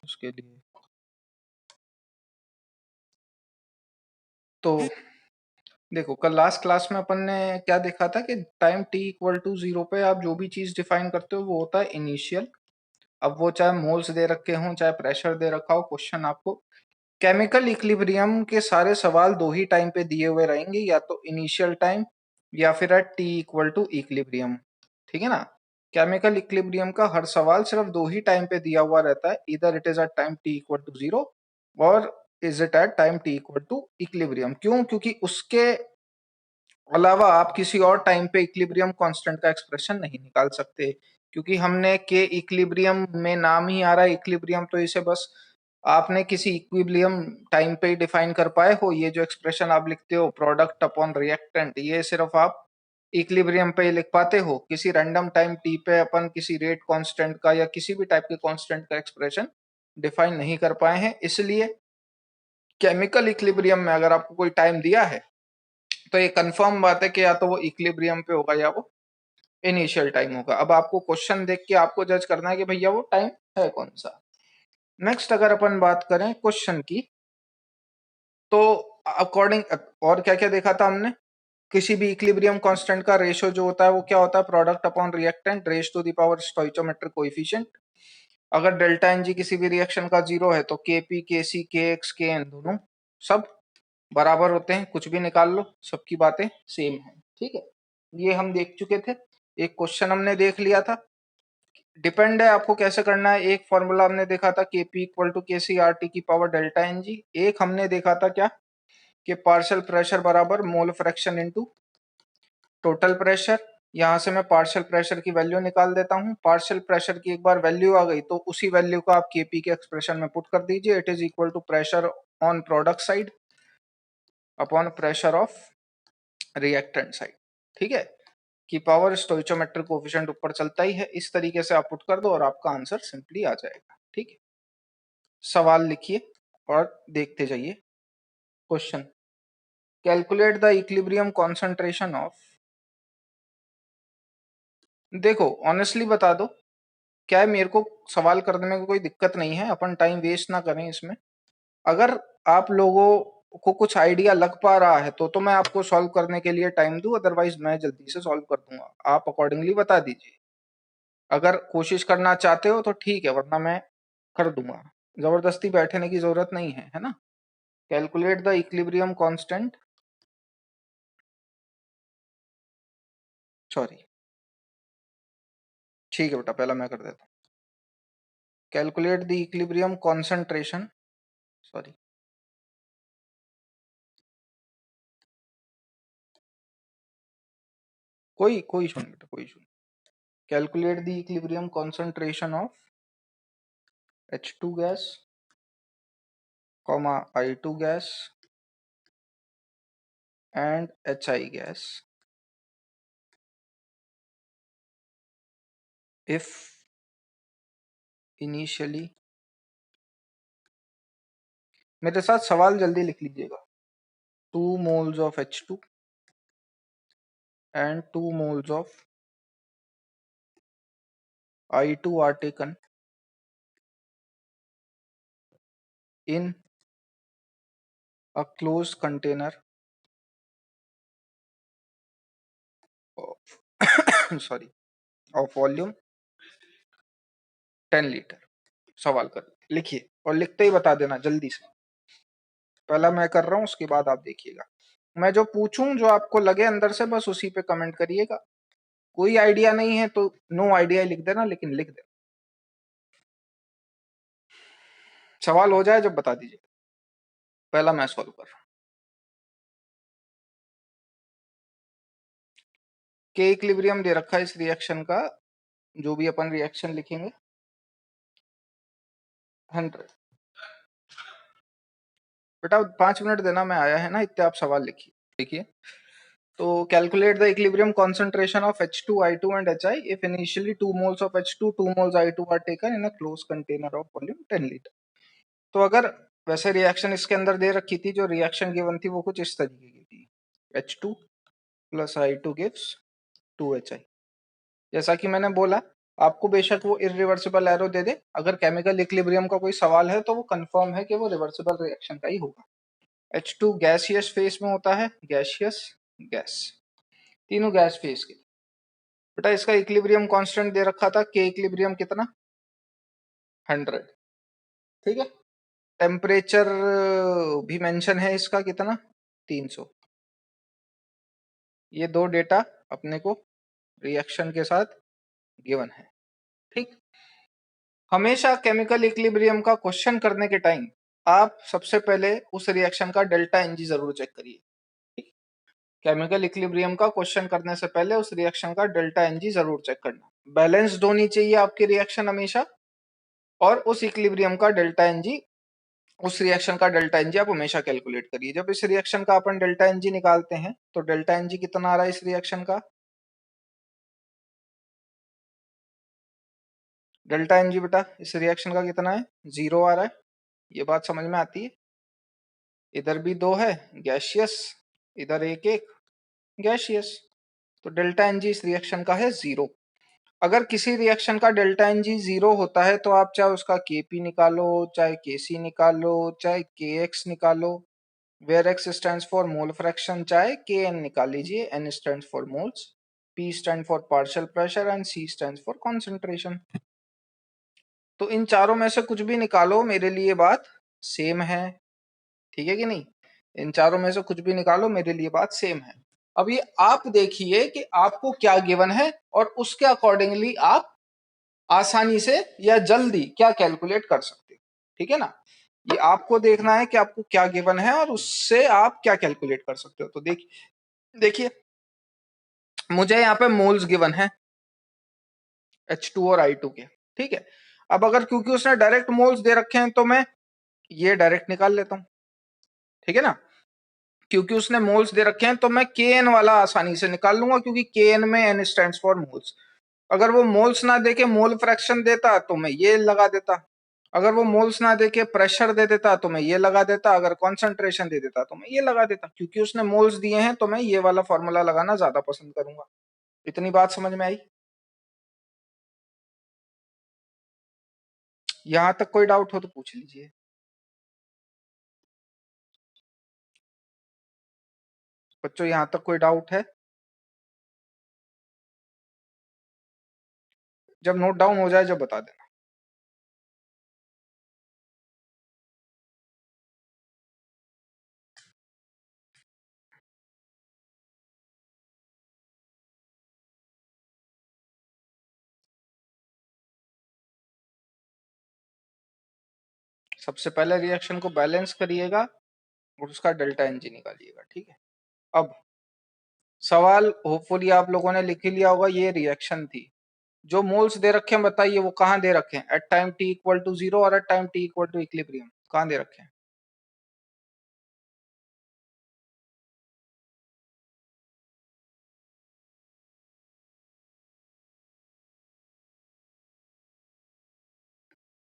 उसके लिए। तो देखो कल लास्ट क्लास में अपन ने क्या देखा था कि टाइम t इक्वल टू 0 पे आप जो भी चीज डिफाइन करते हो वो होता है इनिशियल। अब वो चाहे मोल्स दे रखे हों चाहे प्रेशर दे रखा हो, क्वेश्चन आपको केमिकल इक्विलिब्रियम के सारे सवाल दो ही टाइम पे दिए हुए रहेंगे, या तो इनिशियल टाइम या फिर at t equal to equilibrium. ठीक है ना। केमिकल इक्विलिब्रियम का हर सवाल सिर्फ दो ही टाइम पे दिया हुआ रहता है, इधर it is at time t equal to 0 और is it at time t equal to equilibrium. क्यों? क्योंकि उसके अलावा आप किसी और टाइम पे इक्विलिब्रियम कांस्टेंट का एक्सप्रेशन नहीं निकाल सकते, क्योंकि हमने के इक्विलिब्रियम में नाम ही आ रहा है इक्विलिब्रियम, तो इसे बस आपने किसी इक्विलिब्रियम टाइम पे ही डिफाइन कर पाए हो। ये जो एक्सप्रेशन आप लिखते हो प्रोडक्ट अपॉन रिएक्टेंट, ये सिर्फ आप इक्विलिब्रियम पे ही लिख पाते हो। किसी रैंडम टाइम टी पे अपन किसी रेट कांस्टेंट का या किसी भी टाइप के कांस्टेंट का एक्सप्रेशन डिफाइन नहीं कर पाए हैं। इसलिए केमिकल इक्विलिब्रियम में अगर आपको कोई टाइम दिया है तो ये कंफर्म बात है कि या तो वो इक्विलिब्रियम पे होगा या वो इनिशियल टाइम होगा। अब आपको क्वेश्चन देख के आपको जज करना है कि भैया वो टाइम है कौन सा। नेक्स्ट अगर अपन बात करें क्वेश्चन की, तो अकॉर्डिंग और क्या क्या देखा था हमने, किसी भी इक्विलिब्रियम कांस्टेंट का रेशियो जो होता है वो क्या होता है, product upon reactant raise to the power stoichiometric coefficient. अगर डेल्टा एन जी किसी भी रिएक्शन का जीरो है तो के पी के सी के एक्स के एन दोनों सब बराबर होते हैं, कुछ भी निकाल लो, सबकी बातें सेम है। ठीक है, ये हम देख चुके थे। एक क्वेश्चन हमने देख लिया था। डिपेंड है आपको कैसे करना है। एक फॉर्मूला हमने देखा था के पी इक्वल टू के सी आर टी की पावर डेल्टा एन जी। एक हमने देखा था क्या कि पार्शियल प्रेशर बराबर mole fraction into total pressure. यहां से मैं पार्शियल प्रेशर की वैल्यू निकाल देता हूं। पार्शियल प्रेशर की एक बार वैल्यू आ गई तो उसी वैल्यू को आप केपी के एक्सप्रेशन में पुट कर दीजिए। It is equal to pressure on product side upon pressure of reactant side. ठीक है, कि पावर स्टोइचोमेट्रिक कोएफिशिएंट ऊपर चलता ही है। इस तरीके से आप पुट कर दो और आपका आंसर सिंपली आ जाएगा। ठीक है, सवाल लिखिए और देखते जाइए। Question, calculate the equilibrium concentration of. देखो ऑनेस्टली बता दो, क्या है, मेरे को सवाल करने में कोई दिक्कत नहीं है, अपन टाइम वेस्ट ना करें इसमें। अगर आप लोगों को कुछ आइडिया लग पा रहा है तो मैं आपको सॉल्व करने के लिए टाइम दूं, अदरवाइज मैं जल्दी से सॉल्व कर दूंगा। आप अकॉर्डिंगली बता दीजिए। अगर कोशिश करना चाहते हो तो ठीक है, वरना मैं कर दूंगा। जबरदस्ती बैठने की जरूरत नहीं है, है ना। Calculate the equilibrium constant, sorry ठीक है बेटा, पहला मैं कर देता हूँ। Calculate the equilibrium concentration, sorry कोई कोई सुन बेटा, कोई सुन। Calculate the equilibrium concentration of H2 gas, I2 gas and HI gas if initially, मेरे साथ सवाल जल्दी लिख लीजिएगा। 2 moles of H2 and 2 moles of I2 are taken in a closed container of sorry of volume 10 litre. सवाल कर लिखिए और लिखते ही बता देना जल्दी से। पहला मैं कर रहा हूँ, उसके बाद आप देखिएगा। मैं जो पूछूं जो आपको लगे अंदर से बस उसी पे कमेंट करिएगा। कोई आइडिया नहीं है तो नो आइडिया लिख देना, लेकिन लिख देना। सवाल हो जाए जब बता दीजिए। पहला मैं सॉल्व कर रहा हूं। के इक्विलिब्रियम दे रखा है इस रिएक्शन का, जो भी अपन रिएक्शन लिखेंगे 100। बेटा 5 मिनट देना, मैं आया है ना, इतने आप सवाल लिखिए। देखिए, तो calculate the equilibrium concentration of H2, I2 and HI if initially 2 moles of H2, 2 moles I2 are taken in a closed container of volume 10 litre. तो अगर वैसे रिएक्शन इसके अंदर दे रखी थी, जो रिएक्शन गिवन थी वो कुछ इस तरीके की थी, H2 plus I2 gives 2HI। जैसा कि मैंने बोला आपको बेशक वो इरिवर्सिबल एरो दे दे, अगर केमिकल इक्विलिब्रियम का कोई सवाल है तो वो कंफर्म है कि वो रिवर्सिबल रिएक्शन का ही होगा। H2 गैसियस फेस में होता है, गैसियस गैस, तीनों गैस फेस के। बेटा इसका इक्विलिब्रियम कांस्टेंट दे रखा था, के इक्विलिब्रियम कितना, 100, ठीक है। टेम्परेचर भी मेंशन है इसका, कितना, 300। ये दो डेटा अपने को रिएक्शन के साथ गिवन है, ठीक। हमेशा केमिकल इक्विलिब्रियम का क्वेश्चन करने के टाइम आप सबसे पहले उस रिएक्शन का डेल्टा एनजी जरूर चेक करिए, ठीक। केमिकल इक्विलिब्रियम का क्वेश्चन करने से पहले उस रिएक्शन का डेल्टा एनजी जरूर चेक करना। बैलेंस्ड होनी चाहिए आपकी रिएक्शन हमेशा, और उस इक्विलिब्रियम का डेल्टा एनजी, उस रिएक्शन का डेल्टा एनजी आप हमेशा कैलकुलेट करिए। जब इस रिएक्शन का अपन डेल्टा एनजी निकालते हैं तो डेल्टा एनजी कितना आ रहा है इस रिएक्शन का, डेल्टा एनजी बेटा इस रिएक्शन का कितना है, 0 आ रहा है। ये बात समझ में आती है। इधर भी 2 है गैसियस, इधर एक एक गैसियस, तो डेल्टा एनजी इस रिएक्शन का है 0। अगर किसी रिएक्शन का डेल्टा एनजी 0 होता है तो आप चाहे उसका केपी निकालो, चाहे केसी निकालो, चाहे के एक्स निकालो, where X stands for mole fraction, चाहे के एन निकाल लीजिए, n stands for moles, P stand for partial pressure and C stands for concentration. तो इन चारों में से कुछ भी निकालो, मेरे लिए बात सेम है, ठीक है कि नहीं। इन चारों में से कुछ भी निकालो, मेरे लिए बात सेम है। अब ये आप देखिए कि आपको क्या गिवन है और उसके अकॉर्डिंगली आप आसानी से या जल्दी क्या कैलकुलेट कर सकते हो, ठीक है ना। ये आपको देखना है कि आपको क्या गिवन है और उससे आप क्या कैलकुलेट कर सकते हो। तो देखिए देखिए मुझे यहाँ पे मोल्स गिवन है H2 और I2 के, ठीक है। अब अगर क्योंकि उसने डायरेक्ट मोल्स दे रखे हैं तो मैं ये डायरेक्ट निकाल लेता हूं, ठीक है ना। क्योंकि उसने मोल्स दे रखे हैं तो मैं के एन वाला आसानी से निकाल लूंगा, क्योंकि के एन में एन स्टैंड्स फॉर मोल्स। अगर वो मोल्स ना देके मोल फ्रैक्शन देता तो मैं ये लगा देता, अगर वो मोल्स ना देके प्रेशर दे देता तो मैं ये लगा देता, अगर कॉन्सेंट्रेशन दे देता तो मैं ये लगा देता। क्योंकि उसने मोल्स दिए हैं तो मैं ये वाला फॉर्मूला लगाना ज्यादा पसंद करूंगा। इतनी बात समझ में आई। यहां तक कोई डाउट हो तो पूछ लीजिए। बच्चों यहां तक कोई डाउट है? जब नोट डाउन हो जाए जब बता देना। सबसे पहले रिएक्शन को बैलेंस करिएगा और उसका डेल्टा एनजी निकालिएगा, ठीक है। अब सवाल होपफुली आप लोगों ने लिख ही लिया होगा। ये रिएक्शन थी, जो मोल्स दे रखे हैं बताइए वो कहाँ दे रखे हैं, at time T equal to 0 और at time T equal to equilibrium, कहाँ दे रखे हैं।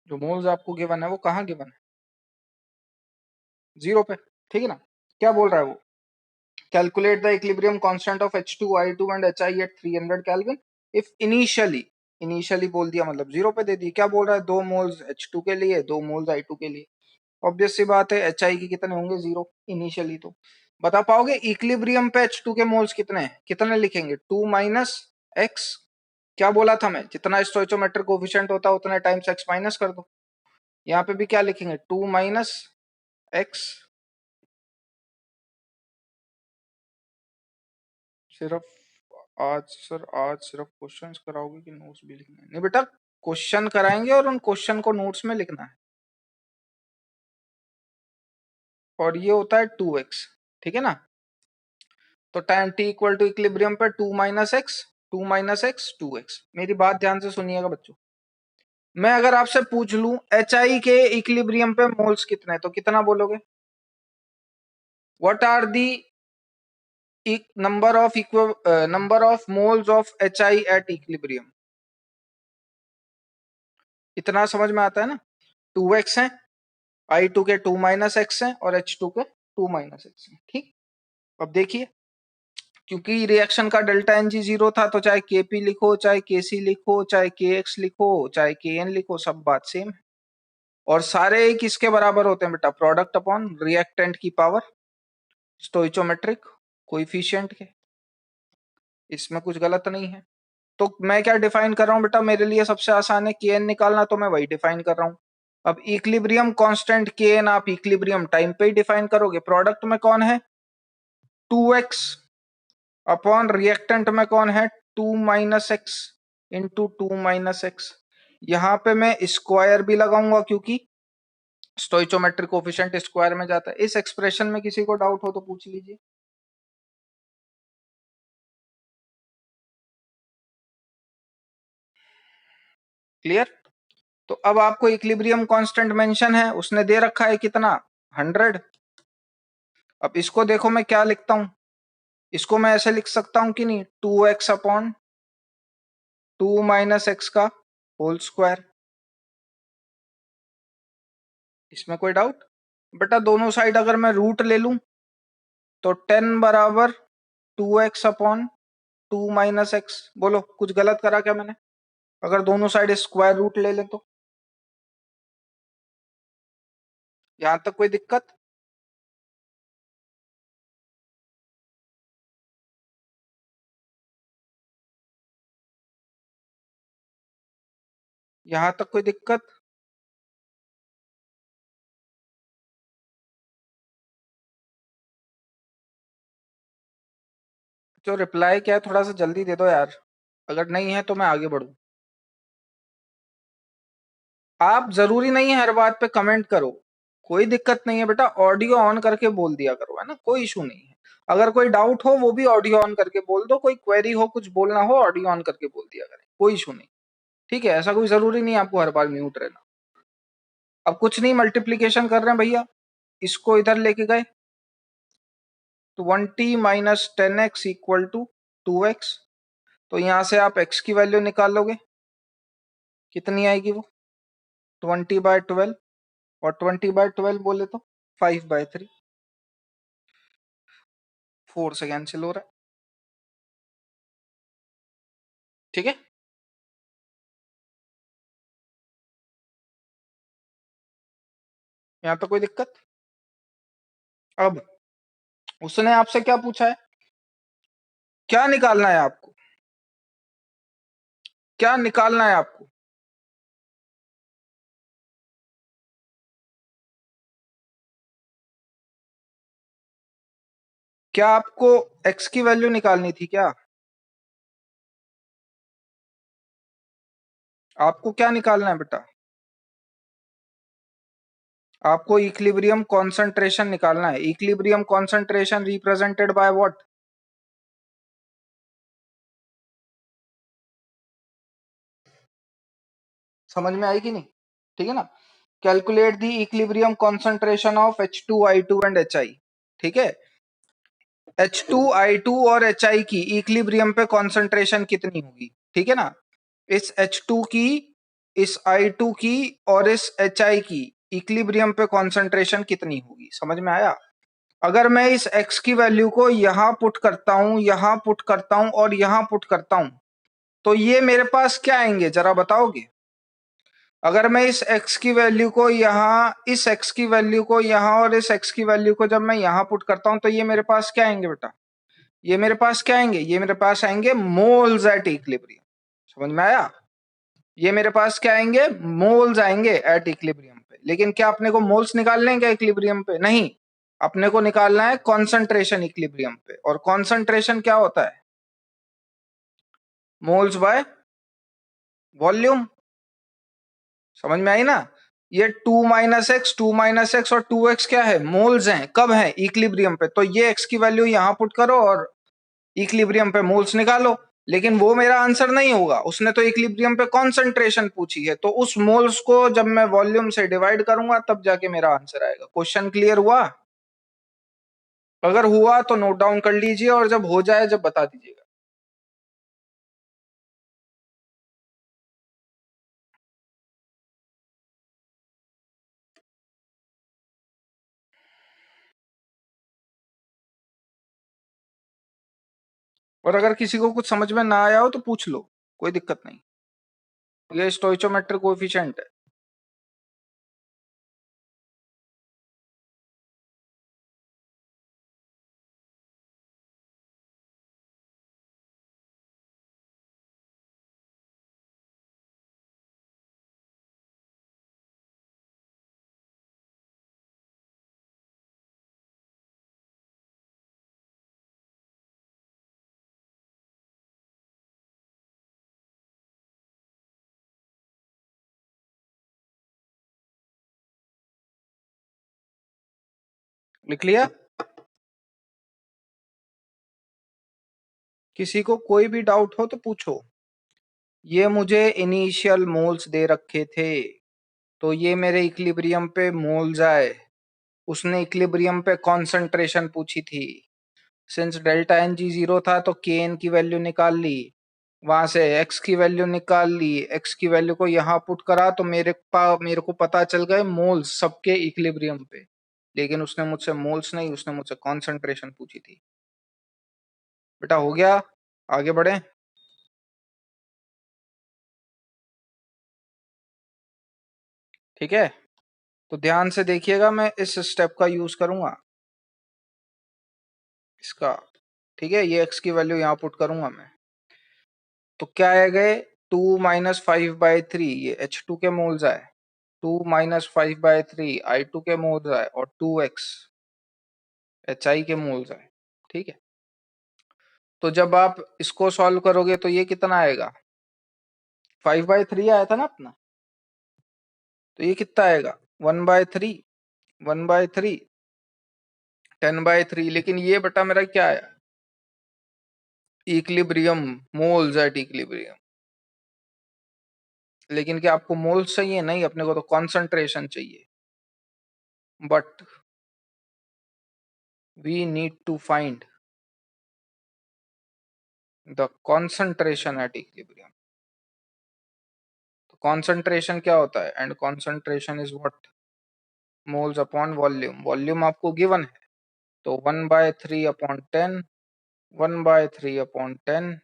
जो मोल्स आपको गिवन है वो कहाँ गिवन है, 0 पे, ठीक है ना। क्या बोल रहा है वो, calculate the equilibrium constant of H2 I2 and HI at 300 kelvin if initially, initially बोल दिया मतलब 0 पे दे दी। क्या बोल रहा है, 2 मोल्स H2 के लिए, 2 मोल्स I2 के लिए। ऑब्वियस सी बात है HI के कितने होंगे, 0 इनिशियली। तो बता पाओगे इक्विलिब्रियम पे H2 के मोल्स कितने हैं, कितने लिखेंगे, 2 माइनस एक्स। क्या बोला था मैं, जितना स्टोइचोमेट्रिक कोफिशिएंट होता है उतने टाइम्स एक्स माइनस कर दो। यहाँ पे भी क्या लिखेंगे, 2 माइनस एक्स। सिर्फ आज सर, आज सिर्फ क्वेश्चंस कराओगे कि नोट्स भी लिखना है? नहीं बेटा, क्वेश्चन कराएंगे और उन क्वेश्चन को नोट्स में लिखना है। और ये होता है 2x, ठीक है ना। तो time t equal to equilibrium पे 2 minus x, 2 minus x 2x। मेरी बात ध्यान से सुनिएगा बच्चों। मैं अगर आपसे पूछ लूं HI के इक्विलिब्रियम पे मोल्स कितने, तो कितना बोलोगे, what are the number of moles of HI at equilibrium. इतना समझ में आता है ना, 2x है, I2 के 2 माइनस एक्स है और H2 के 2 माइनस एक्स है, ठीक। अब देखिए क्योंकि रिएक्शन का डेल्टा एन जी जीरो था, तो चाहे केपी लिखो, चाहे केसी लिखो, चाहे के एक्स लिखो, चाहे के एन लिखो, सब बात सेम है। और सारे किसके बराबर होते हैं बेटा? प्रोडक्ट अपॉन रिएक्टेंट की पावर स्टोइचोमेट्रिक कोएफिशिएंट के। इसमें कुछ गलत नहीं है। तो मैं क्या डिफाइन कर रहा हूं बेटा? मेरे लिए सबसे आसान है के एन निकालना, तो मैं वही डिफाइन कर रहा हूं। अब इक्विलिब्रियम कांस्टेंट के एन आप इक्विलिब्रियम टाइम पे ही डिफाइन करोगे। प्रोडक्ट में कौन है? 2x अपॉन रिएक्टेंट में कौन है? 2 minus x into 2 minus x. यहां पे मैं स्क्वायर भी लगाऊंगा क्योंकि स्टोइचोमेट्रिक कोफिशिएंट स्क्वायर में जाता है। इस एक्सप्रेशन में किसी को डाउट हो तो पूछ लीजिए। क्लियर? तो अब आपको इक्विलिब्रियम कांस्टेंट मेंशन है, उसने दे रखा है कितना? 100। अब इसको देखो मैं क्या लिखता हूं, इसको मैं ऐसे लिख सकता हूं कि नहीं? 2x अपॉन 2 माइनस एक्स का होल स्क्वायर। इसमें कोई डाउट? बेटा दोनों साइड अगर मैं रूट ले लूं तो 10 बराबर 2x अपॉन 2 माइनस एक्स। बोलो कुछ गलत करा क्या मैंने? अगर दोनों साइड स्क्वायर रूट ले ले तो? यहां तक कोई दिक्कत? यहां तक कोई दिक्कत? जो रिप्लाई क्या है थोड़ा सा जल्दी दे दो यार, अगर नहीं है तो मैं आगे बढ़ूं। आप जरूरी नहीं है हर बात पे कमेंट करो, कोई दिक्कत नहीं है बेटा, ऑडियो ऑन करके बोल दिया करो, है ना, कोई इशू नहीं है। अगर कोई डाउट हो वो भी ऑडियो ऑन करके बोल दो, कोई क्वेरी हो, कुछ बोलना हो, ऑडियो ऑन करके बोल दिया करें, कोई इशू नहीं। ठीक है, ऐसा कोई जरूरी नहीं है आपको हर बार म्यूट रहना। अब कुछ नहीं, मल्टीप्लीकेशन कर रहे हैं भैया, इसको इधर लेके गए, 20 minus 10x equal to 2x। तो यहां से आप x की वैल्यू निकाल लोगे, कितनी आएगी वो? 20/12, और 20/12 बोले तो 5/3, 4 से कैंसिल हो रहा है। ठीक है, यहाँ तो कोई दिक्कत? अब उसने आपसे क्या पूछा है, क्या निकालना है आपको? क्या निकालना है आपको? क्या आपको x की वैल्यू निकालनी थी क्या? आपको क्या निकालना है बेटा? आपको इक्विलिब्रियम कॉन्सेंट्रेशन निकालना है। Equilibrium concentration represented by what? समझ में आई कि नहीं? ठीक है ना? Calculate the equilibrium concentration of H2I2 and HI। ठीक है, H2I2 और HI की इक्विलिब्रियम पे कॉन्सेंट्रेशन कितनी होगी? ठीक है ना? इस H2 की, इस I2 की और इस HI की इक्विलिब्रियम पे कॉन्सेंट्रेशन कितनी होगी? समझ में आया? अगर मैं इस x की वैल्यू को यहां पुट करता हूं, यहां पुट करता हूं और यहां पुट करता हूं, तो ये मेरे पास क्या आएंगे जरा बताओगे? अगर मैं इस x की वैल्यू को यहां, इस x की वैल्यू को यहां और इस x की वैल्यू को जब मैं यहां पुट करता हूं, तो ये मेरे पास क्या आएंगे बेटा? ये मेरे पास क्या आएंगे? ये मेरे पास आएंगे मोल्स एट इक्विलिब्रियम। समझ में आया? ये मेरे पास क्या आएंगे? मोल्स आएंगे एट इक्विलिब्रियम पे। लेकिन क्या अपने को मोल्स निकालने हैं क्या इक्विलिब्रियम पे? नहीं, अपने को निकालना है कॉन्सेंट्रेशन इक्विलिब्रियम पे। और कॉन्सेंट्रेशन क्या होता है? Moles by volume. समझ में आई ना? ये 2 माइनस एक्स, 2 माइनस एक्स और 2x क्या है? मोल्स हैं। कब है? इक्विलिब्रियम पे। तो ये x की वैल्यू यहां पुट करो और इक्विलिब्रियम पे मोल्स निकालो। लेकिन वो मेरा आंसर नहीं होगा, उसने तो इक्विलिब्रियम पे कॉन्सेंट्रेशन पूछी है, तो उस मोल्स को जब मैं वॉल्यूम से डिवाइड करूंगा तब जाके मेरा आंसर आएगा। क्वेश्चन क्लियर हुआ? अगर हुआ तो नोट डाउन कर लीजिए और जब हो जाए जब बता दीजिएगा। और अगर किसी को कुछ समझ में ना आया हो तो पूछ लो, कोई दिक्कत नहीं। ये स्टोइचोमेट्रिक कोएफिशिएंट है। लिख लिया? किसी को कोई भी डाउट हो तो पूछो। ये मुझे इनिशियल मोल्स दे रखे थे, तो ये मेरे इक्विलिब्रियम पे मोल्स आए। उसने इक्विलिब्रियम पे कॉन्सेंट्रेशन पूछी थी। Since delta N g zero था तो के एन की वैल्यू निकाल ली, वहां से एक्स की वैल्यू निकाल ली, एक्स की वैल्यू को यहाँ पुट करा तो मेरे को पता चल गए मोल्स सबके इक्विलिब्रियम पे। लेकिन उसने मुझसे मोल्स नहीं, उसने मुझसे कॉन्सेंट्रेशन पूछी थी। बेटा हो गया, आगे बढ़े। ठीक है, तो ध्यान से देखिएगा, मैं इस स्टेप का यूज करूंगा, इसका। ठीक है, ये एक्स की वैल्यू यहाँ पुट करूंगा मैं। तो क्या आ गए, 2 - 5/3, ये H2 के मोल्स आए। 2 - 5/3 I2 के मोल्स आए, और 2x HI के मोल्स आए। ठीक है, तो जब आप इसको सॉल्व करोगे तो ये कितना आएगा, 5/3 आया था ना अपना, तो ये कितना आएगा, 1/3, 1/3, 10/3। लेकिन ये बटा मेरा क्या आया, इक्विलिब्रियम, मोल्स एट इक्विलिब्रियम। लेकिन क्या आपको मोल्स चाहिए, नहीं, अपने को तो कॉन्सेंट्रेशन चाहिए। But we need to find the concentration at equilibrium. तो कॉन्सेंट्रेशन क्या होता है, and concentration is what, moles upon volume. Volume आपको गिवन है, तो 1/3/10, 1/3/10,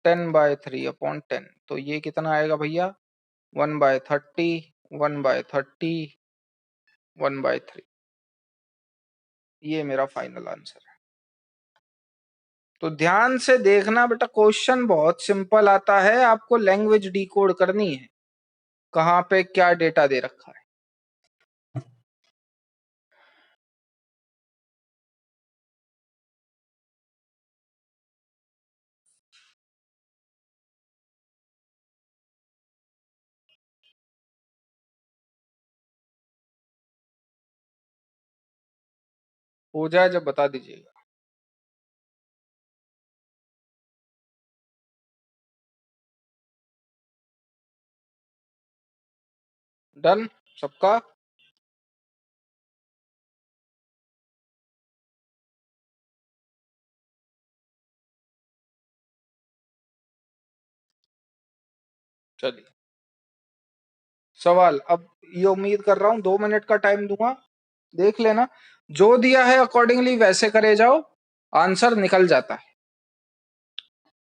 10/3/10। तो ये कितना आएगा भैया, 1/30, 1/30, 1/3। ये मेरा फाइनल आंसर है। तो ध्यान से देखना बेटा, क्वेश्चन बहुत सिंपल आता है, आपको लैंग्वेज डिकोड करनी है, कहाँ पे क्या डेटा दे रखा है। हो जाए जब बता दीजिएगा। डन सबका? चलिए, सवाल अब, ये उम्मीद कर रहा हूं 2 मिनट का टाइम दूंगा, देख लेना, जो दिया है अकॉर्डिंगली वैसे करे जाओ, आंसर निकल जाता है।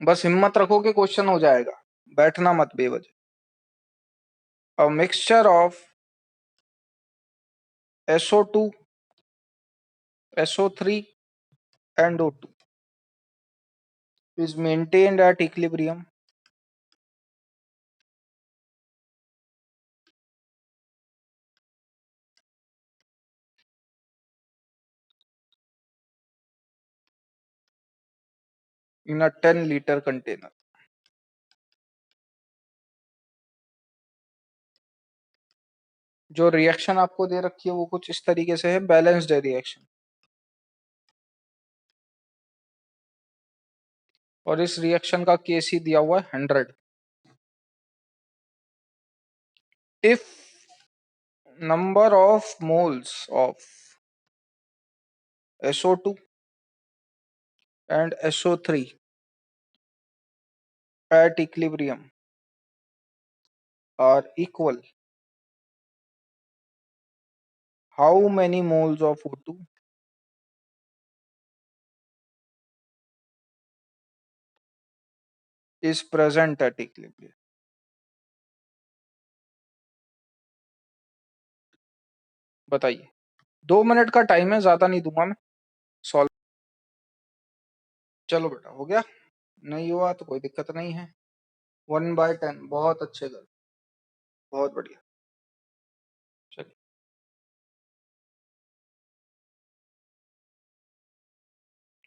बस हिम्मत रखो कि क्वेश्चन हो जाएगा, बैठना मत बेवजह। A mixture of SO2, SO3 and O2 is maintained at equilibrium in a 10-liter container। जो रिएक्शन आपको दे रखी है वो कुछ इस तरीके से है, बैलेंस्ड रिएक्शन, और इस रिएक्शन का केसी दिया हुआ है 100। If number of moles of SO2 and SO3 at equilibrium are equal, how many moles of O2 is present at equilibrium. बताइए, 2 मिनट का टाइम है, ज्यादा नहीं दूंगा मैं। सॉल्व। चलो बेटा, हो गया? नहीं हुआ तो कोई दिक्कत नहीं है। 1/10, बहुत अच्छे कर, बहुत बढ़िया। चलिए,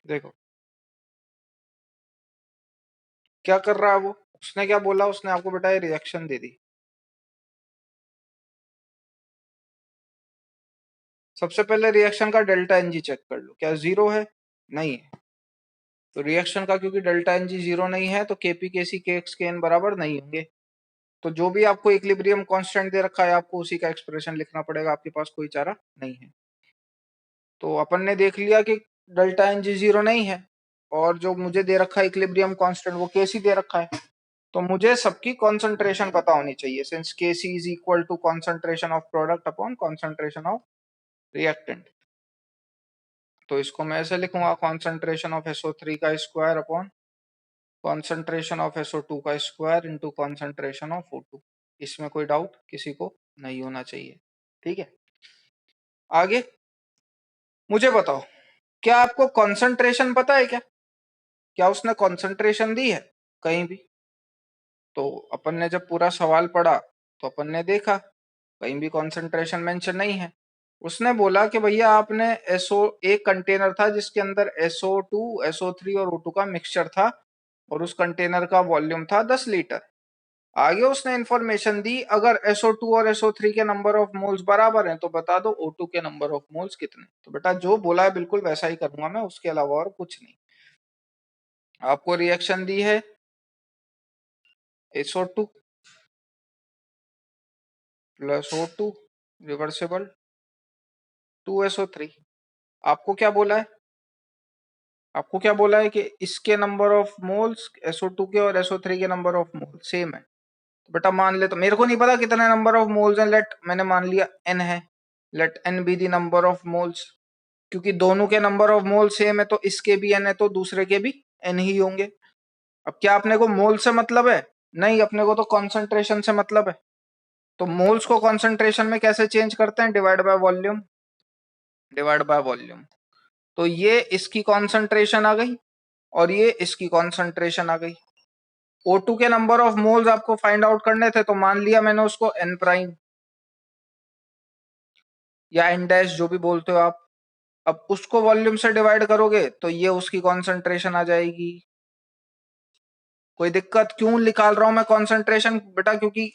देखो क्या कर रहा है वो। उसने क्या बोला, उसने आपको बेटा ये रिएक्शन दे दी। सबसे पहले रिएक्शन का डेल्टा एनजी चेक कर लो, क्या जीरो है? नहीं है। तो रिएक्शन का क्योंकि डेल्टा एनजी जीरो नहीं है तो केपी केसी के एक्स के एन बराबर नहीं होंगे। तो जो भी आपको इक्विलिब्रियम कांस्टेंट दे रखा है आपको उसी का एक्सप्रेशन लिखना पड़ेगा, आपके पास कोई चारा नहीं है। तो अपन ने देख लिया कि डेल्टा एन जी जीरो नहीं है, और जो मुझे दे रखा है इक्विलिब्रियम कांस्टेंट वो केसी दे रखा है। तो मुझे सबकी कॉन्सेंट्रेशन पता होनी चाहिए, since KC is equal to concentration of product upon concentration of reactant. तो इसको मैं ऐसे लिखूंगा, कॉन्सेंट्रेशन ऑफ SO3 का square upon concentration of SO2 का square into concentration of O2। इसमें कोई डाउट किसी को नहीं होना चाहिए, ठीक है? आगे मुझे बताओ, क्या आपको कॉन्सेंट्रेशन पता है क्या? क्या उसने कॉन्सेंट्रेशन दी है कहीं भी? तो अपन ने जब पूरा सवाल पढ़ा तो अपन ने देखा कहीं भी कॉन्सेंट्रेशन मेंशन नहीं है। उसने बोला कि भैया आपने एसओ, एक कंटेनर था जिसके अंदर SO2 SO3 और O2 का मिक्सचर था, और उस कंटेनर का वॉल्यूम था 10 लीटर। आगे उसने इंफॉर्मेशन दी, अगर SO2 और SO3 के नंबर ऑफ मोल्स बराबर हैं तो बता दो O2 के नंबर ऑफ मोल्स कितने। तो बेटा जो बोला है बिल्कुल वैसा ही करूंगा मैं, उसके अलावा और कुछ नहीं। आपको रिएक्शन दी है SO2 plus O2 reversible 2SO3। आपको क्या बोला है? आपको क्या बोला है कि इसके नंबर ऑफ मोल्स SO2 के और SO3 के नंबर ऑफ मोल सेम है। तो बेटा मान ले, तो मेरे को नहीं पता कितने नंबर ऑफ मोल्स हैं, लेट मैंने मान लिया n है, let n be the number of moles. क्योंकि दोनों के नंबर ऑफ मोल सेम है तो इसके भी n है तो दूसरे के भी n ही होंगे। अब क्या अपने को मोल से मतलब है? नहीं, अपने को तो कॉन्सेंट्रेशन से मतलब है। तो मोल्स को कॉन्सेंट्रेशन में कैसे चेंज करते हैं? Divide by volume, divide by volume. तो ये इसकी कॉन्सेंट्रेशन आ गई और ये इसकी कॉन्सेंट्रेशन आ गई। O2 के नंबर ऑफ मोल्स आपको फाइंड आउट करने थे तो मान लिया मैंने उसको n प्राइम या n डैश, जो भी बोलते हो आप। अब उसको वॉल्यूम से डिवाइड करोगे तो ये उसकी कॉन्सेंट्रेशन आ जाएगी। कोई दिक्कत? क्यों निकाल रहा हूं मैं कॉन्सेंट्रेशन बेटा? क्योंकि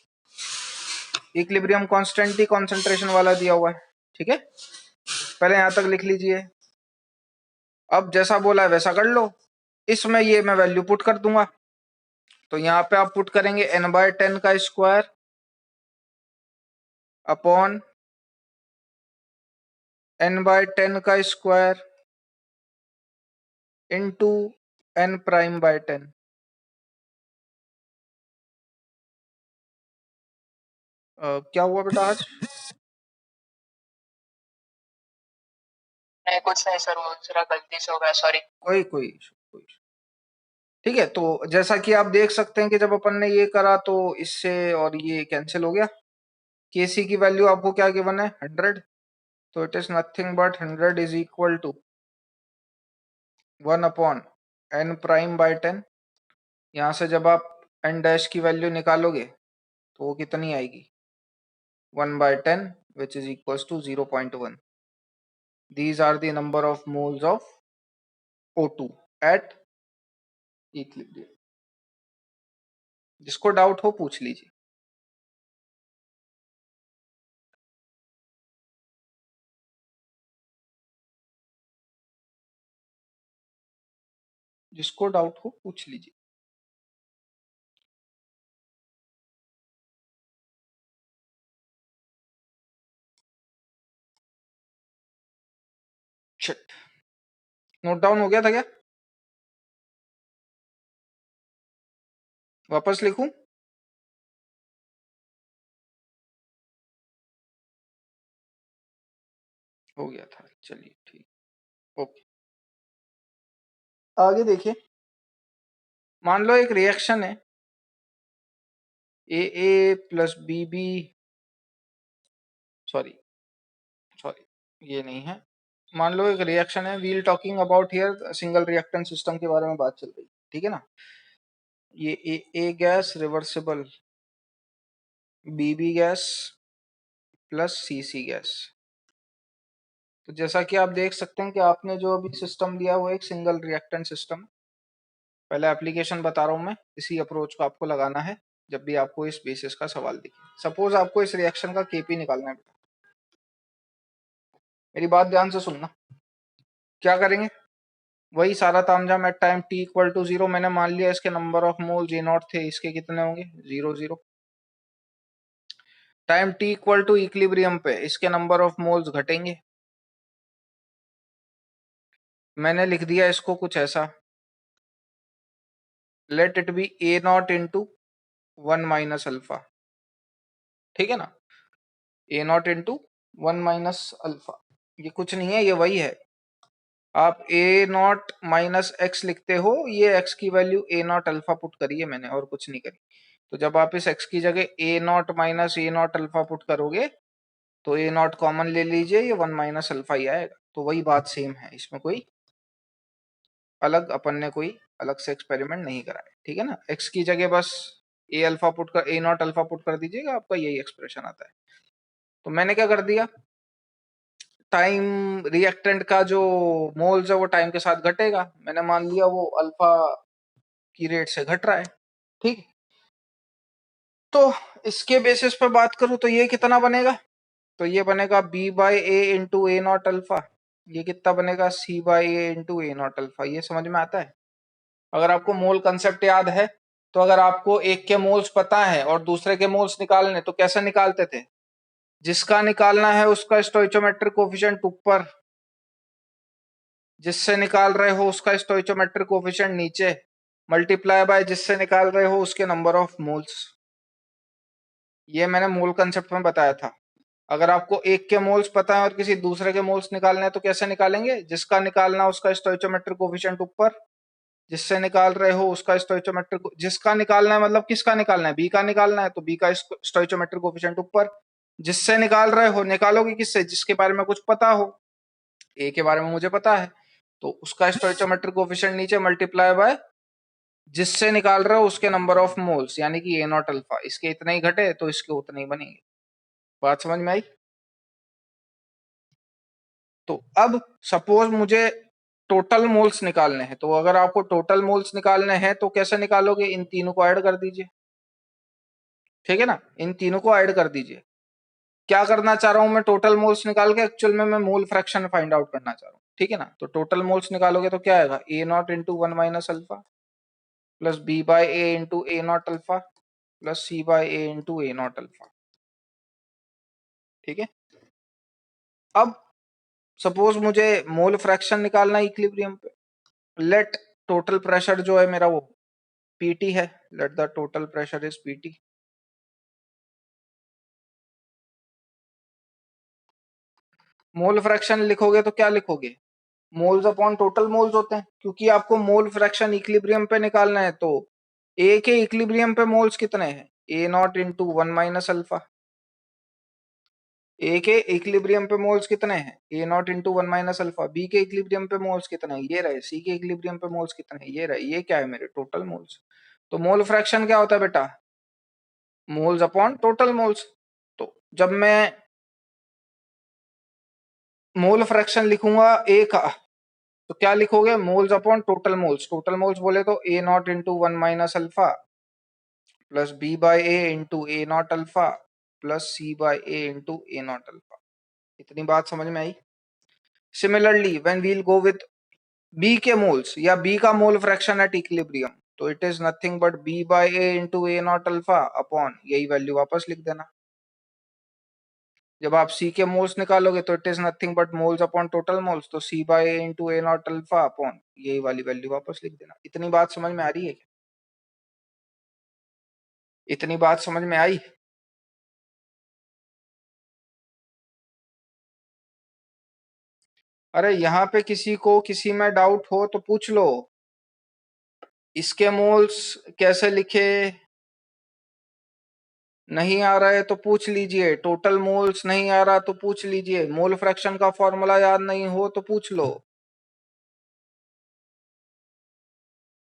इक्विलिब्रियम कांस्टेंट ही कॉन्सेंट्रेशन वाला दिया हुआ है, ठीक है? पहले यहां तक लिख लीजिए। अब जैसा बोला है वैसा कर लो। इसमें ये मैं वैल्यू पुट कर दूंगा, तो यहाँ पे आप पुट करेंगे n/10 का स्क्वायर अपॉन n/10 का स्क्वायर इंटू n'/10। क्या हुआ बेटा आज? नहीं कुछ नहीं सर, वो जरा गलती से हो गया, सॉरी। कोई कोई कोई। ठीक है, तो जैसा कि आप देख सकते हैं कि जब अपन ने ये करा तो इससे और ये कैंसिल हो गया। केसी की वैल्यू आपको क्या गिवन है? 100। तो it is nothing but 100 is equal to 1/n'/10। यहाँ से जब आप n डैश की वैल्यू निकालोगे तो वो कितनी आएगी? 1/10 which is equals to 0.1। These are the number of moles of O2 at equilibrium। जिसको डाउट हो पूछ लीजिए। जिसको डाउट हो पूछ लीजिए। शिट, नोट डाउन हो गया था क्या? वापस लिखूं? हो गया था, चलिए ठीक। ओके, आगे देखिए। मान लो एक रिएक्शन है ए प्लस बी, सॉरी सॉरी ये नहीं है। मान लो एक रिएक्शन है, we'll talking about here single reactant system के बारे में बात चल रही, ठीक है ना। ये A gas reversible, B gas plus C gas. तो जैसा कि आप देख सकते हैं कि आपने जो अभी सिस्टम दिया वो एक सिंगल रिएक्टेंट सिस्टम। पहले एप्लीकेशन बता रहा हूं मैं, इसी अप्रोच को आपको लगाना है जब भी आपको इस बेसिस का सवाल दिखे। सपोज आपको इस रिएक्शन का केपी निकालना है बेटा, मेरी बात ध्यान से सुनना। क्या करेंगे, वही सारा तामझाम। At time T equal to 0 मैंने मान लिया इसके number of mole J naught थे, इसके कितने होंगे 0 0। Time T equal to equilibrium पे इसके नंबर ऑफ मोल्स घटेंगे। मैंने लिख दिया इसको कुछ ऐसा, let it be A not into 1 minus alpha, ठीक है ना। ए नॉट इंटू 1 माइनस अल्फा, ये कुछ नहीं है, ये वही है। आप ए नॉट माइनस एक्स लिखते हो, ये एक्स की value A not alpha put करी है मैंने, और कुछ नहीं करी। तो जब आप इस एक्स की जगह A nought minus A not alpha put करोगे तो ए नॉट कॉमन ले लीजिए, ये 1 माइनस अल्फा ही आएगा। तो वही बात सेम है, इसमें कोई अलग अपन ने कोई अलग से एक्सपेरिमेंट नहीं करा है, ठीक है ना। एक्स की जगह बस ए अल्फा पुट कर, ए नॉट अल्फा पुट कर दीजिएगा, आपका यही एक्सप्रेशन आता है। तो मैंने क्या कर दिया, टाइम रिएक्टेंट का जो मोल्स है वो टाइम के साथ घटेगा, मैंने मान लिया वो अल्फा की रेट से घट रहा है, ठीक। तो इसके बेसिस पे बात करूं तो ये कितना बनेगा, तो ये बनेगा B by A into A not alpha. ये कितना बनेगा, C by A into A not alpha. ये समझ में आता है। अगर आपको मोल कंसेप्ट याद है तो अगर आपको एक के मोल्स पता है और दूसरे के मोल्स निकालने तो कैसे निकालते थे, जिसका निकालना है उसका स्टोइचोमेट्रिक कोफिशिएंट ऊपर, जिससे निकाल रहे हो उसका स्टोइचोमेट्रिक कोफिशिएंट नीचे, मल्टीप्लाई बाय जिससे निकाल रहे हो उसके नंबर ऑफ मोल्स। ये मैंने मोल कंसेप्ट में बताया था। अगर आपको एक के मोल्स पता है और किसी दूसरे के मोल्स निकालने हैं तो कैसे निकालेंगे, जिसका निकालना उसका स्टोइचोमेट्रिक कोफिशिएंट ऊपर, जिससे निकाल रहे हो उसका स्टोइचोमेट्रिक, जिसका निकालना है मतलब किसका निकालना है, बी का निकालना है तो बी का स्टोइचोमेट्रिक कोफिशिएंट ऊपर, जिससे निकाल रहे हो निकालोगे किससे, जिसके बारे में कुछ पता हो। ए के बारे में मुझे पता है तो उसका स्टोइचोमेट्रिक कोफिशिएंट नीचे मल्टीप्लाई बाय जिससे निकाल रहे हो उसके नंबर ऑफ मोल्स, यानी कि ए नॉट अल्फा। इसके इतने ही घटे तो इसके उतने ही बनेंगे। बात समझ में आई। तो अब सपोज मुझे टोटल मोल्स निकालने हैं, तो अगर आपको टोटल मोल्स निकालने हैं तो कैसे निकालोगे, इन तीनों को ऐड कर दीजिए, ठीक है ना। इन तीनों को ऐड कर दीजिए। क्या करना चाह रहा हूं मैं, टोटल मोल्स निकाल के एक्चुअल में मैं मोल फ्रैक्शन फाइंड आउट करना चाह रहा हूँ, ठीक है ना। तो टोटल मोल्स निकालोगे तो क्या आएगा, A not into 1 minus alpha plus B by A into A not alpha plus C by A into A not alpha, ठीक है। अब सपोज मुझे मोल फ्रैक्शन निकालना है इक्विलिब्रियम पे। लेट टोटल प्रेशर जो है मेरा वो पीटी है, let the total pressure is PT. Mole fraction लिखोगे तो क्या लिखोगे, मोल्स अपॉन टोटल मोल्स होते हैं, क्योंकि आपको मोल फ्रैक्शन इक्विलिब्रियम पे निकालना है। तो ए के इक्विलिब्रियम पे मोल्स कितने हैं, A not into 1 minus alpha. A के इक्विलिब्रियम पे मोल्स कितने हैं, A not into 1 minus alpha. B के इक्विलिब्रियम पे मोल्स कितने हैं, ये रहे। सी के इक्विलिब्रियम पे मोल्स कितने हैं, ये रहे। ये क्या है, मेरे टोटल मोल्स। तो मोल फ्रैक्शन क्या होता है बेटा, मोल्स अपॉन टोटल मोल्स। तो जब मैं मोल फ्रैक्शन लिखूंगा ए का तो क्या लिखोगे, moles upon total moles. Total moles बोले तो a not into 1 minus alpha plus B by A into A not alpha plus C by A into A not alpha. इतनी बात समझ में आई। Similarly when we'll go with b के moles या b का मोल फ्रैक्शन एट इक्विलिब्रियम, तो it is nothing but b by A into A not alpha upon यही वैल्यू वापस लिख देना। जब आप सी के मोल्स निकालोगे तो it is nothing but moles upon total moles, तो c by A into A not alpha upon यही वाली वैल्यू वापस लिख देना। इतनी बात समझ में आ रही है क्या, इतनी बात समझ में आई। अरे यहाँ पे किसी को किसी में डाउट हो तो पूछ लो। इसके मोल्स कैसे लिखे? नहीं आ रहा है तो पूछ लीजिए। टोटल मोल्स नहीं आ रहा तो पूछ लीजिए। मोल फ्रैक्शन का फॉर्मूला याद नहीं हो तो पूछ लो,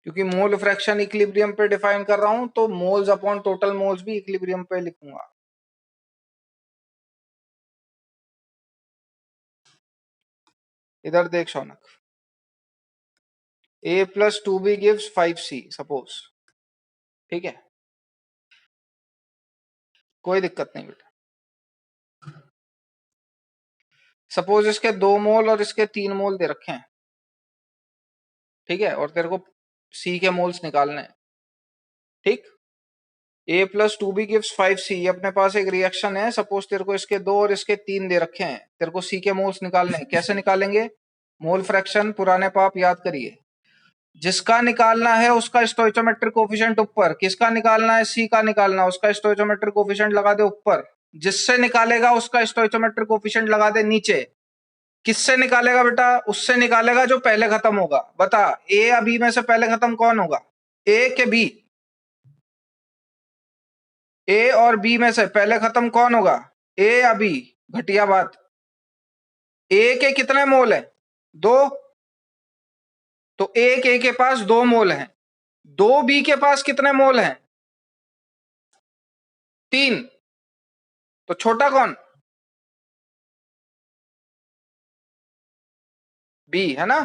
क्योंकि मोल फ्रैक्शन इक्विलिब्रियम पे डिफाइन कर रहा हूं तो मोल्स अपॉन टोटल मोल्स भी इक्विलिब्रियम पे लिखूंगा। इधर देख Shaunak, a plus 2b gives 5c suppose, ठीक है, कोई दिक्कत नहीं बेटा। सपोज इसके 2 मोल और इसके 3 मोल दे रखे हैं, ठीक है, और तेरे को c के मोल्स निकालने हैं, ठीक। a plus 2b gives 5c, अपने पास एक रिएक्शन है, सपोज तेरे को इसके 2 और इसके 3 दे रखे हैं, तेरे को c के मोल्स निकालने हैं। कैसे निकालेंगे? मोल फ्रैक्शन पुराने पाप याद करिए। जिसका निकालना है उसका स्टोइचोमेट्रिक कोफिशिएंट ऊपर, किसका निकालना है? सी का निकालना है, उसका स्टोइचोमेट्रिक कोफिशिएंट लगा दे ऊपर। जिससे निकालेगा उसका स्टोइचोमेट्रिक कोफिशिएंट लगा दे नीचे। किससे निकालेगा बेटा? उससे निकालेगा जो पहले खत्म होगा। बता, ए या बी में से पहले खत्म कौन होगा? ए के बी? ए और बी में से पहले खत्म कौन होगा? ए या बी? घटिया बात। ए के कितने मोल है? 2। तो एक ए के पास 2 मोल हैं। 2 बी के पास कितने मोल हैं? 3। तो छोटा कौन? बी, है ना?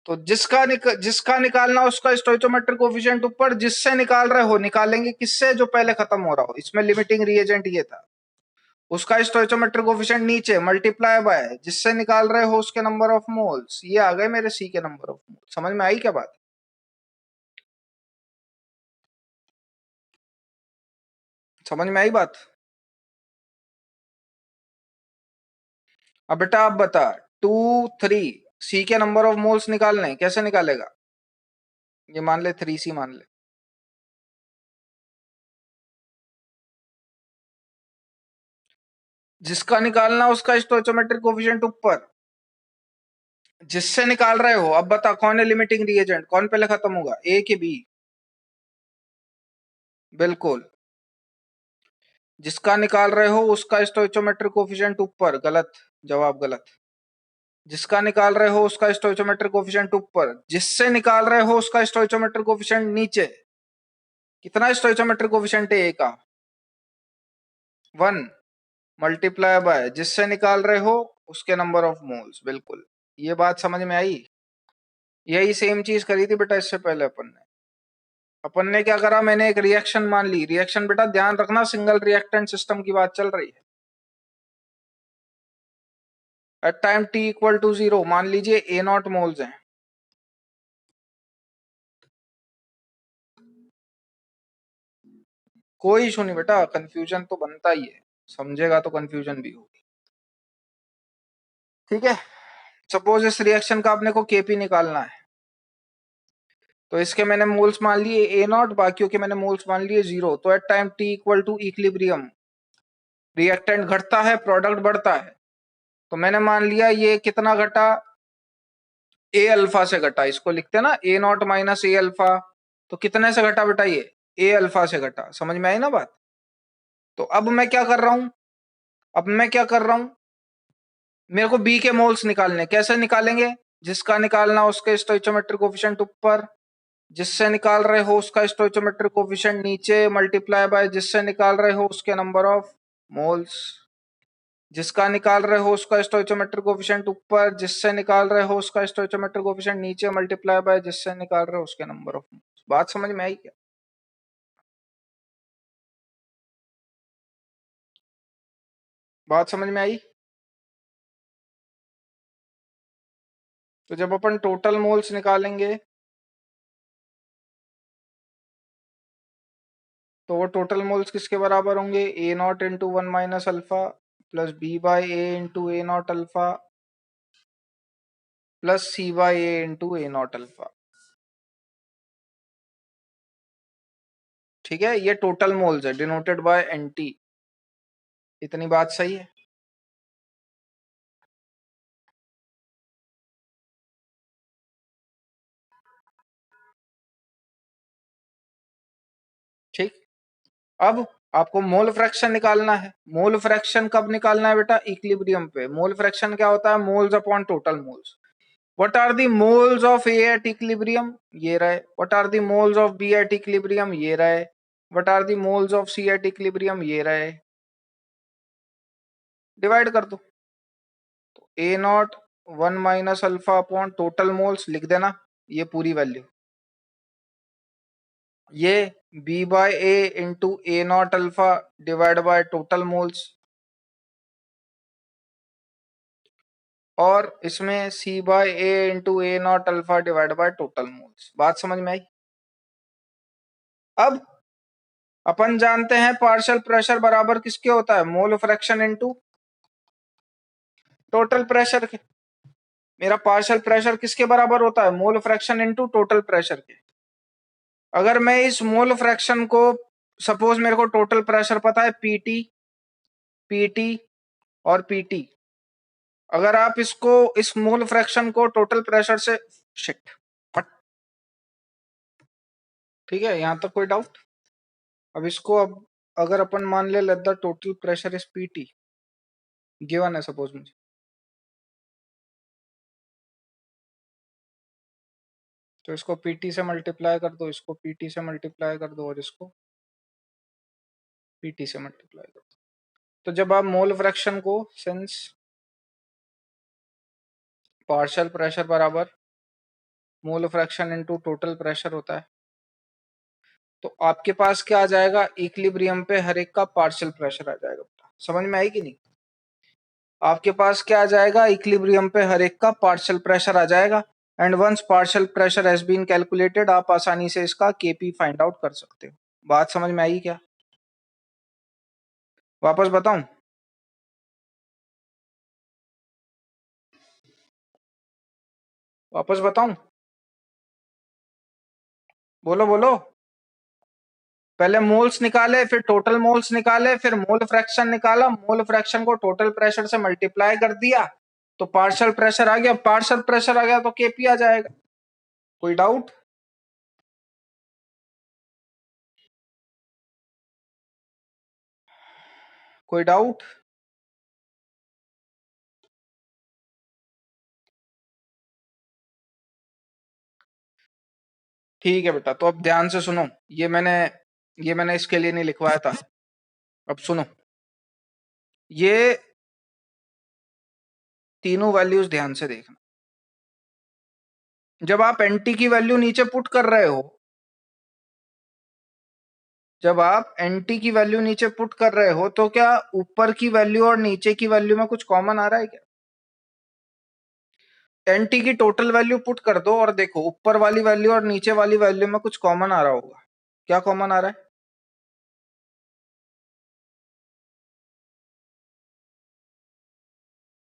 तो जिसका निकालना उसका स्टोइचोमेट्रिक कोफिशिएंट ऊपर, जिससे निकाल रहे हो निकालेंगे किससे? जो पहले खत्म हो रहा हो। इसमें लिमिटिंग रिएजेंट ये था। उसका स्टोइचोमेट्रिक कोफिशिएंट नीचे मल्टीप्लाई बाय जिससे निकाल रहे हो उसके नंबर ऑफ मोल्स। ये आ गए मेरे सी के नंबर ऑफ मोल्स। समझ में आई क्या बात? समझ में आई बात? अब बेटा आप बता, 2 3 सी के नंबर ऑफ मोल्स निकालने, कैसे निकालेगा? ये मान ले 3c मान ले। जिसका निकालना उसका स्टोइचोमेट्रिक कोफिशिएंट ऊपर, जिससे निकाल रहे हो। अब बता कौन है लिमिटिंग रिएजेंट, कौन पहले खत्म होगा? ए के बी? बिल्कुल। जिसका निकाल रहे हो उसका स्टोइचोमेट्रिक कोफिशिएंट ऊपर, गलत जवाब, गलत। जिसका निकाल रहे हो उसका स्टोइचोमेट्रिक कोफिशिएंट ऊपर, जिससे निकाल रहे हो उसका स्टोइचोमेट्रिक कोफिशिएंट नीचे। कितना स्टोइचोमेट्रिक कोफिशिएंट है ए का? 1 मल्टीप्लाई बाय जिससे निकाल रहे हो उसके नंबर ऑफ मोल्स। बिल्कुल, ये बात समझ में आई? यही सेम चीज करी थी बेटा इससे पहले अपन ने क्या करा, मैंने एक रिएक्शन मान ली। रिएक्शन बेटा ध्यान रखना सिंगल रिएक्टेंट सिस्टम की बात चल रही है। At time t equal to 0 मान लीजिए ए नॉट मोल्स हैं। कोई इशू नहीं बेटा, कंफ्यूजन तो बनता ही है, समझेगा तो कंफ्यूजन भी होगी, ठीक है। सपोज इस रिएक्शन का अपने को केपी निकालना है, तो इसके मैंने मोल्स मान लिए ए नॉट, बाकियों के मैंने मोल्स मान लिए 0। तो at time t equal to equilibrium reactant घटता है, प्रोडक्ट बढ़ता है। तो मैंने मान लिया ये कितना घटा? ए अल्फा से घटा। इसको लिखते हैं ना ए नॉट माइनस ए अल्फा। तो कितने से घटा बेटा? ये ए अल्फा से घटा। समझ में आई ना बात? तो अब मैं क्या कर रहा हूं? मेरे को बी के मोल्स निकालने। कैसे निकालेंगे? जिसका निकालना उसके स्टोइचोमेट्रिक कोफिशिएंट ऊपर, जिससे निकाल रहे हो उसका स्टोइचोमेट्रिक कोफिशिएंट नीचे, मल्टीप्लाई बाय जिससे निकाल रहे हो उसके नंबर ऑफ मोल्स। जिसका निकाल रहे हो उसका स्टोइचोमेट्रिक कोफिशिएंट ऊपर, जिससे निकाल रहे हो उसका स्टोइचोमेट्रिक कोफिशिएंट नीचे, मल्टीप्लाई बाय जिससे निकाल रहे हो उसके नंबर ऑफ मोल्स। बात समझ में आई क्या? बात समझ में आई? तो जब अपन टोटल मोल्स निकालेंगे तो वो टोटल मोल्स किसके बराबर होंगे? A not into 1 minus alpha plus B by A into A not alpha plus C by A into A not alpha. ठीक है, ये टोटल मोल्स है डिनोटेड बाय एनटी। इतनी बात सही है? अब आपको मोल फ्रैक्शन निकालना है। मोल फ्रैक्शन कब निकालना है बेटा? इक्विलिब्रियम पे। मोल फ्रैक्शन क्या होता है? Moles upon total moles. What are the moles of A at equilibrium? ये रहे। What are the moles of B at equilibrium? ये रहे। What are the moles of C at equilibrium? ये रहे। डिवाइड कर दो। तो A naught 1 minus alpha upon total moles लिख देना, ये पूरी वैल्यू। ये B by A into A naught alpha divide by total moles, और इसमें C by A into A naught alpha divide by total moles. बात समझ में आई? अब अपन जानते हैं पार्शियल प्रेशर बराबर किसके होता है? Mole fraction into total pressure के। मेरा पार्शियल प्रेशर किसके बराबर होता है? Mole fraction into total pressure के। अगर मैं इस मोल फ्रैक्शन को, सपोज मेरे को टोटल प्रेशर पता है पीटी, पीटी और पीटी, अगर आप इसको, इस मोल फ्रैक्शन को टोटल प्रेशर से, शिट, ठीक है, यहां तक कोई डाउट? अब इसको, अब अगर अपन मान ले let the total pressure is PT given है सपोज मुझे, तो इसको पीटी से मल्टीप्लाई कर दो, इसको पीटी से मल्टीप्लाई कर दो, और इसको पीटी से मल्टीप्लाई कर दो। तो जब आप मोल फ्रैक्शन को, सिंस पार्शियल प्रेशर बराबर mole fraction into total pressure होता है, तो आपके पास क्या आ जाएगा? इक्विलिब्रियम पे हर एक का पार्शियल प्रेशर आ जाएगा। समझ में आई कि नहीं? आपके पास क्या आ जाएगा? इक्विलिब्रियम पे हर एक का पार्शियल प्रेशर आ जाएगा। And once partial pressure has been calculated, आप आसानी से इसका केपी फाइंड आउट कर सकते हो। बात समझ में आई क्या? वापस बताऊं? वापस बताऊं? बोलो बोलो। पहले मोल्स निकाले, फिर टोटल मोल्स निकाले, फिर मोल फ्रैक्शन निकाला, मोल फ्रैक्शन को टोटल प्रेशर से मल्टीप्लाई कर दिया, तो पार्शियल प्रेशर आ गया। पार्शियल प्रेशर आ गया तो केपी आ जाएगा। कोई डाउट? कोई डाउट? ठीक है बेटा, तो अब ध्यान से सुनो। ये मैंने इसके लिए नहीं लिखवाया था। अब सुनो, ये तीनों वैल्यूज ध्यान से देखना। जब आप एनटी की वैल्यू नीचे पुट कर रहे हो, जब आप एनटी की वैल्यू नीचे पुट कर रहे हो, तो क्या ऊपर की वैल्यू और नीचे की वैल्यू में कुछ कॉमन आ रहा है क्या? एनटी की टोटल वैल्यू पुट कर दो और देखो ऊपर वाली वैल्यू और नीचे वाली वैल्यू में कुछ कॉमन आ रहा होगा। क्या कॉमन आ रहा है?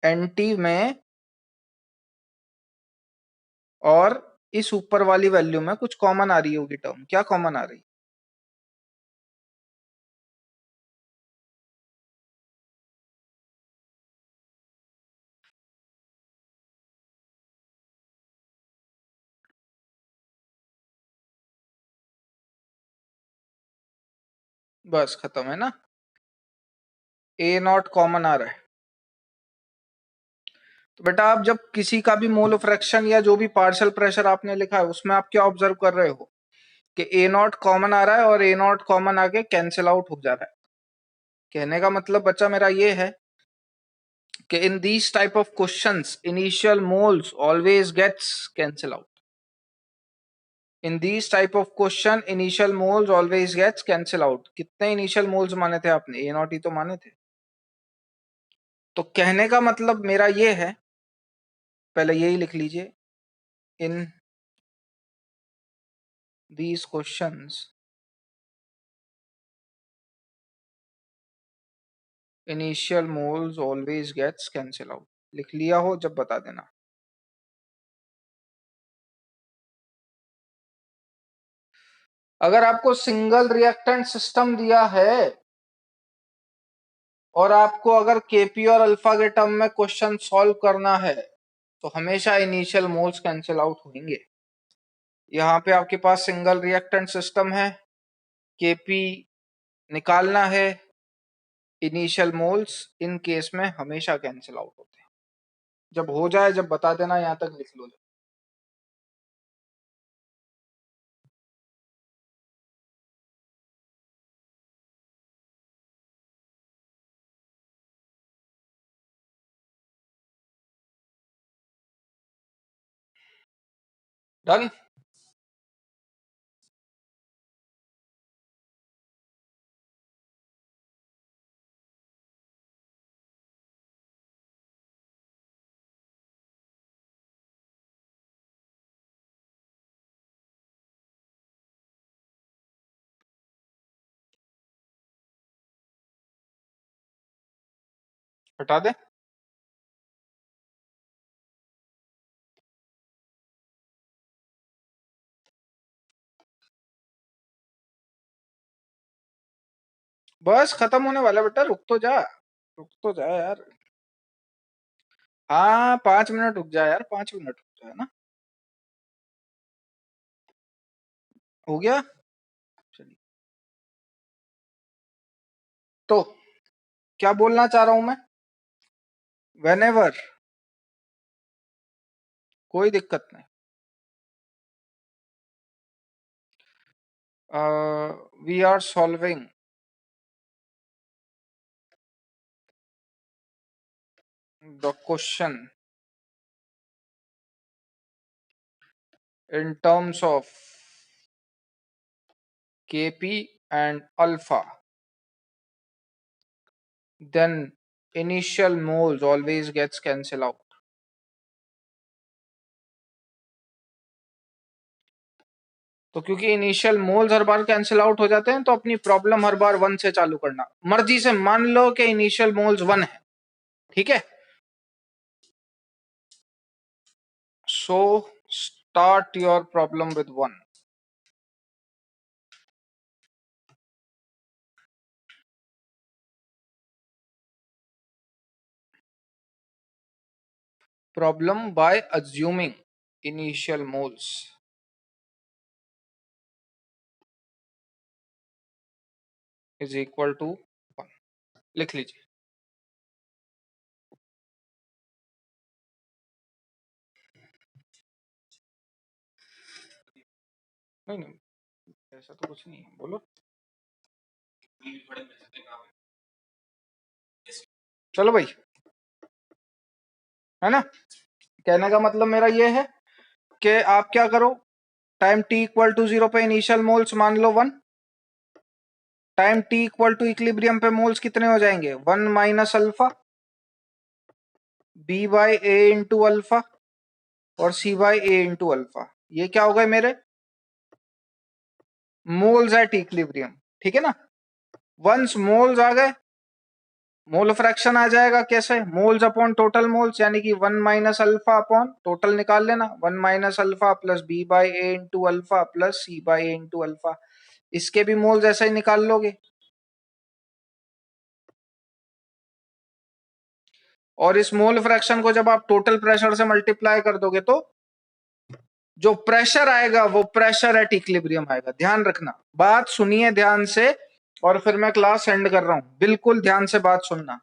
एनटी में और इस ऊपर वाली वैल्यू में कुछ कॉमन आ रही होगी टर्म। क्या कॉमन आ रही? बस खत्म है ना? ए नॉट कॉमन आ रहा है। तो बेटा आप जब किसी का भी मोल फ्रैक्शन या जो भी पार्शियल प्रेशर आपने लिखा है, उसमें आप क्या ऑब्जर्व कर रहे हो कि ए नॉट कॉमन आ रहा है और ए नॉट कॉमन आके कैंसिल आउट हो जा रहा है। कहने का मतलब बच्चा मेरा ये है कि in these type of questions initial moles always gets cancel out. In these type of question initial moles always gets cancel out. कितने इनिशियल मोल्स माने थे आपने? ए नॉट ही तो माने थे। तो कहने का मतलब मेरा ये है, पहले यही लिख लीजिए, in these questions initial moles always gets cancel out. लिख लिया हो जब बता देना। अगर आपको सिंगल रिएक्टेंट सिस्टम दिया है और आपको अगर केपी और अल्फा के टर्म में क्वेश्चन सॉल्व करना है, तो हमेशा इनिशियल मोल्स कैंसिल आउट होंगे। यहाँ पे आपके पास सिंगल रिएक्टेंट सिस्टम है, केपी निकालना है इनिशियल मोल्स, इन केस में हमेशा कैंसिल आउट होते हैं। जब हो जाए, जब बता देना, यहां तक लिख लो। डन। हटा दे। बस खत्म होने वाला बेटा, रुक तो जा, रुक तो जा यार। हाँ 5 मिनट रुक जा यार, 5 मिनट रुक जा, है ना। हो गया। चलिए, तो क्या बोलना चाह रहा हूं मैं? वेन कोई दिक्कत नहीं। We are solving the question in terms of Kp and alpha, then initial moles always gets cancel out. तो क्योंकि इनिशियल मोल्स हर बार कैंसिल आउट हो जाते हैं, तो अपनी प्रॉब्लम हर बार 1 से चालू करना। मर्जी से मान लो कि इनिशियल मोल्स 1 है, ठीक है। So start your problem with 1। problem by assuming initial moles is equal to 1। लिख लीजिए। नहीं नहीं, ऐसा तो कुछ नहीं है, बोलो। चलो भाई, है ना। कहने का मतलब मेरा ये है कि आप क्या करो, टाइम t इक्वल टू 0 पे इनिशियल मोल्स मान लो 1। Time t equal to equilibrium पे मोल्स कितने हो जाएंगे? 1 minus alpha b by A into alpha और c by A into alpha. ये क्या हो गए मेरे मोल्स एट इक्विलिब्रियम, ठीक है ना। वंस मोल्स आ गए, मोल फ्रैक्शन आ जाएगा। कैसे? मोल्स अपॉन टोटल मोल्स, यानी कि 1 माइनस अल्फा अपॉन टोटल निकाल लेना, 1 minus alpha plus B by A into alpha plus C by A into alpha. इसके भी मोल्स ऐसे ही निकाल लोगे। और इस मोल फ्रैक्शन को जब आप टोटल प्रेशर से मल्टीप्लाई कर दोगे, तो जो प्रेशर आएगा वो प्रेशर एट इक्विलिब्रियम आएगा। ध्यान रखना, बात सुनिए ध्यान से, और फिर मैं क्लास एंड कर रहा हूं। बिल्कुल ध्यान से बात सुनना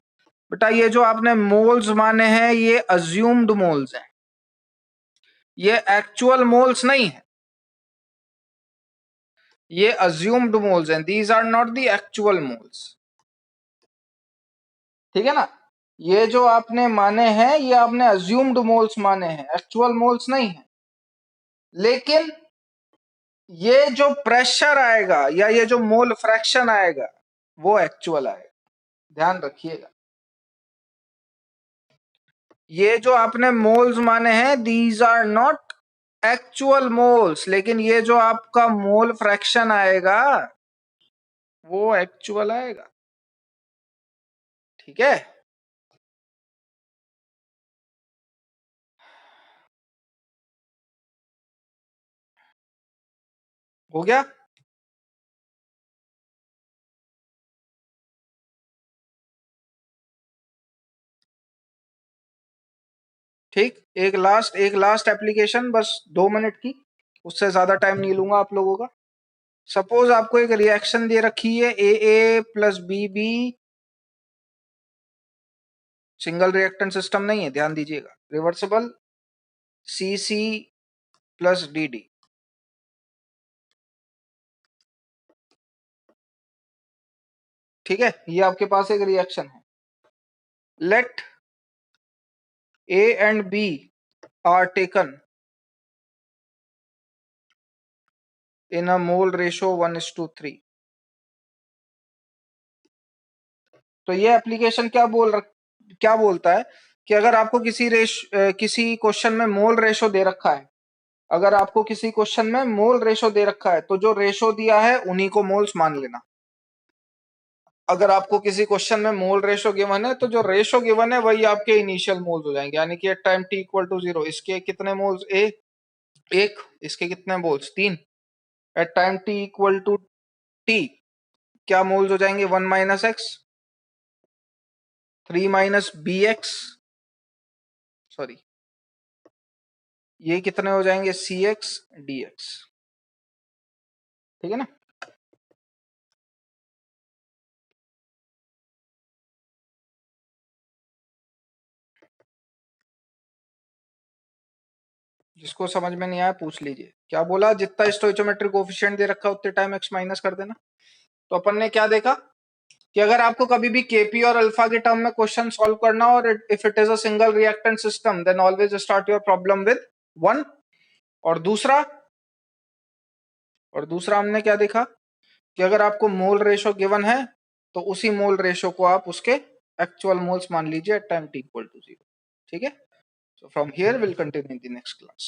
बेटा। ये जो आपने मोल्स माने हैं, ये अज्यूम्ड मोल्स हैं, ये एक्चुअल मोल्स नहीं है। ये अज्यूम्ड मोल्स हैं, these are not the actual moles, ठीक है ना। ये जो आपने माने हैं, ये आपने अज्यूम्ड मोल्स माने हैं, एक्चुअल मोल्स नहीं है। लेकिन ये जो प्रेशर आएगा या ये जो मोल फ्रैक्शन आएगा, वो एक्चुअल आएगा। ध्यान रखिएगा, ये जो आपने मोल्स माने हैं, these are not actual moles, लेकिन ये जो आपका मोल फ्रैक्शन आएगा वो एक्चुअल आएगा, ठीक है। हो गया। ठीक, एक लास्ट एप्लीकेशन, बस 2 मिनट की, उससे ज्यादा टाइम नहीं लूंगा आप लोगों का। सपोज आपको एक रिएक्शन दे रखी है ए plus b, single reactant system नहीं है, ध्यान दीजिएगा, रिवर्सिबल सी प्लस डी। ठीक है, ये आपके पास एक रिएक्शन है। Let A and B are taken in a mole ratio 1:3। तो ये एप्लीकेशन क्या बोलता है कि अगर आपको किसी क्वेश्चन में मोल रेशो दे रखा है, अगर आपको किसी क्वेश्चन में मोल रेशो दे रखा है तो जो रेशो दिया है उन्हीं को मोल्स मान लेना। अगर आपको किसी क्वेश्चन में मोल रेशो गिवन है तो जो रेशो गिवन है वही आपके इनिशियल मोल्स हो जाएंगे, यानी कि at time T equal to 0 इसके कितने मोल्स एक, इसके कितने moles 3, at time T equal to T क्या मोल्स हो जाएंगे 1 minus x, 3 minus B x, sorry ये कितने हो जाएंगे सी एक्स डी एक्स। ठीक है ना। जिसको समझ में नहीं आया पूछ लीजिए। क्या बोला, जितना स्टोइचोमेट्रिक कोफिशिएंट दे रखा है उतने टाइम एक्स माइनस कर देना। तो अपन ने क्या देखा कि अगर आपको कभी भी केपी और अल्फा के टर्म में क्वेश्चन सॉल्व करना और if it is a single reactant system then always start your problem with 1। और दूसरा हमने क्या देखा कि अगर आपको मोल रेशो गिवन है तो उसी मोल रेशो को आप उसके एक्चुअल मोल्स मान लीजिए at time t equal to 0। ठीक है, so from here we'll continue in the next class.